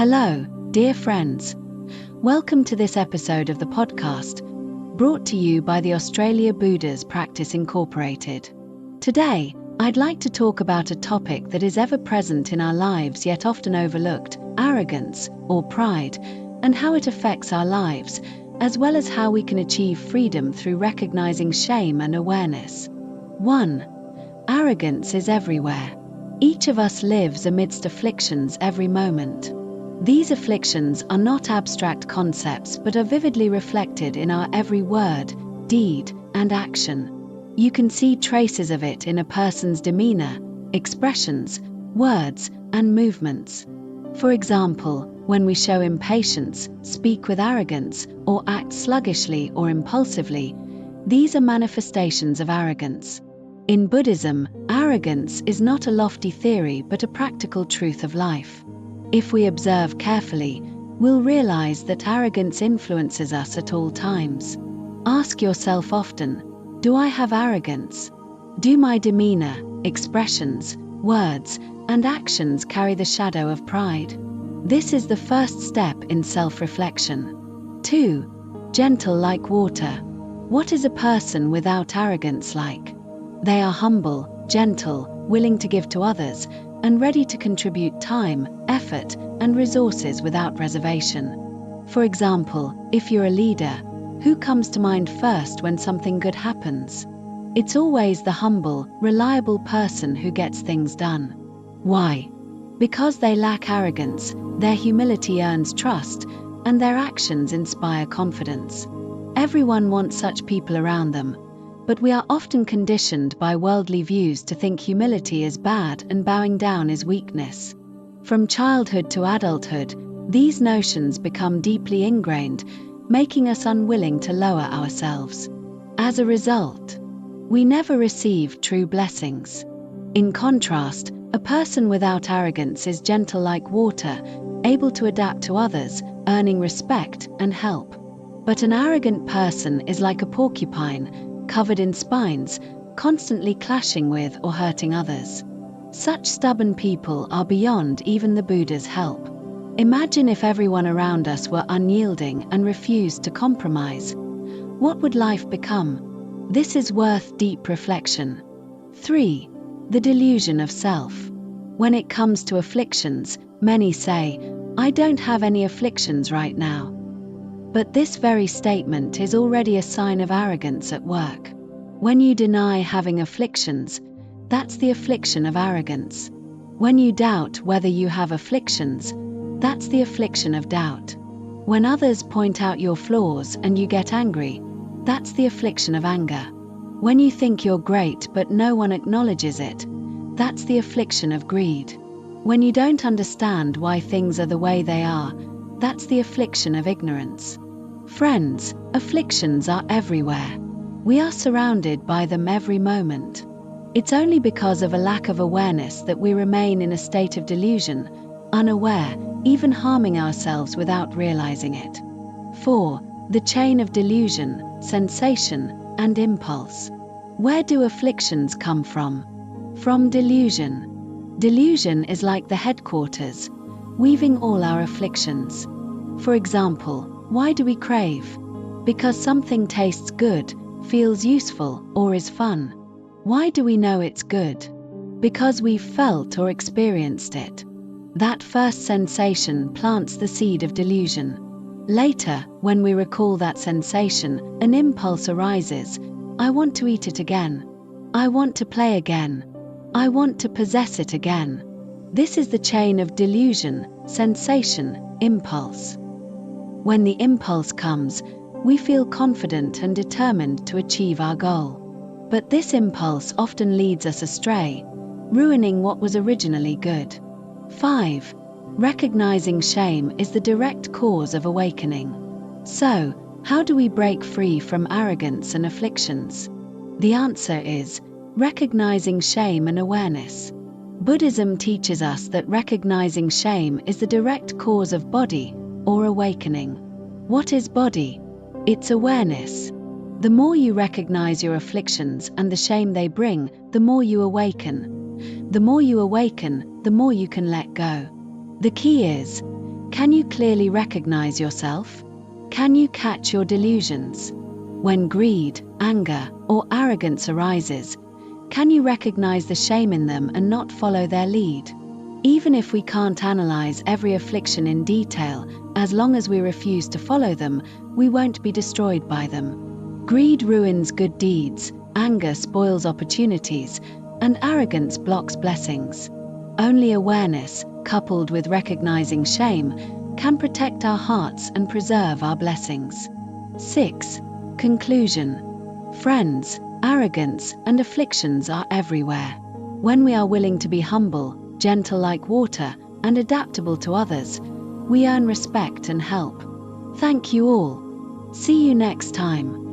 Hello, dear friends. Welcome to this episode of the podcast, brought to you by the Australia Buddha's Practice Incorporated. Today, I'd like to talk about a topic that is ever present in our lives yet often overlooked, arrogance or pride, and how it affects our lives, as well as how we can achieve freedom through recognizing shame and awareness. 1. Arrogance is everywhere. Each of us lives amidst afflictions every moment. These afflictions are not abstract concepts but are vividly reflected in our every word, deed, and action. You can see traces of it in a person's demeanor, expressions, words, and movements. For example, when we show impatience, speak with arrogance, or act sluggishly or impulsively, these are manifestations of arrogance. In Buddhism, arrogance is not a lofty theory but a practical truth of life. If we observe carefully, we'll realize that arrogance influences us at all times. Ask yourself often, do I have arrogance? Do my demeanor, expressions, words, and actions carry the shadow of pride? This is the first step in self-reflection. 2. Gentle like water. What is a person without arrogance like? They are humble, gentle, willing to give to others, and ready to contribute time, effort, and resources without reservation. For example, if you're a leader, who comes to mind first when something good happens? It's always the humble, reliable person who gets things done. Why? Because they lack arrogance, their humility earns trust, and their actions inspire confidence. Everyone wants such people around them, but we are often conditioned by worldly views to think humility is bad and bowing down is weakness. From childhood to adulthood, these notions become deeply ingrained, making us unwilling to lower ourselves. As a result, we never receive true blessings. In contrast, a person without arrogance is gentle like water, able to adapt to others, earning respect and help. But an arrogant person is like a porcupine, covered in spines, constantly clashing with or hurting others. Such stubborn people are beyond even the Buddha's help. Imagine if everyone around us were unyielding and refused to compromise. What would life become? This is worth deep reflection. 3. The delusion of self. When it comes to afflictions, many say, I don't have any afflictions right now. But this very statement is already a sign of arrogance at work. When you deny having afflictions, that's the affliction of arrogance. When you doubt whether you have afflictions, that's the affliction of doubt. When others point out your flaws and you get angry, that's the affliction of anger. When you think you're great but no one acknowledges it, that's the affliction of greed. When you don't understand why things are the way they are, that's the affliction of ignorance. Friends, afflictions are everywhere. We are surrounded by them every moment. It's only because of a lack of awareness that we remain in a state of delusion, unaware, even harming ourselves without realizing it. 4. The chain of delusion, sensation, and impulse. Where do afflictions come from? From delusion. Delusion is like the headquarters, weaving all our afflictions. For example, why do we crave? Because something tastes good, feels useful, or is fun. Why do we know it's good? Because we've felt or experienced it. That first sensation plants the seed of delusion. Later, when we recall that sensation, an impulse arises. I want to eat it again. I want to play again. I want to possess it again. This is the chain of delusion, sensation, impulse. When the impulse comes, we feel confident and determined to achieve our goal. But this impulse often leads us astray, ruining what was originally good. 5. Recognizing shame is the direct cause of awakening. So, how do we break free from arrogance and afflictions? The answer is recognizing shame and awareness. Buddhism teaches us that recognizing shame is the direct cause of body or awakening. What is body? It's awareness. The more you recognize your afflictions and the shame they bring, the more you awaken. The more you awaken, the more you can let go. The key is, Can you clearly recognize yourself? Can you catch your delusions? When greed, anger, or arrogance arises, can you recognize the shame in them and not follow their lead? Even if we can't analyze every affliction in detail, as long as we refuse to follow them, we won't be destroyed by them. Greed ruins good deeds, anger spoils opportunities, and arrogance blocks blessings. Only awareness, coupled with recognizing shame, can protect our hearts and preserve our blessings. 6. Conclusion. Friends, arrogance and afflictions are everywhere. When we are willing to be humble, gentle like water, and adaptable to others, we earn respect and help. Thank you all. See you next time.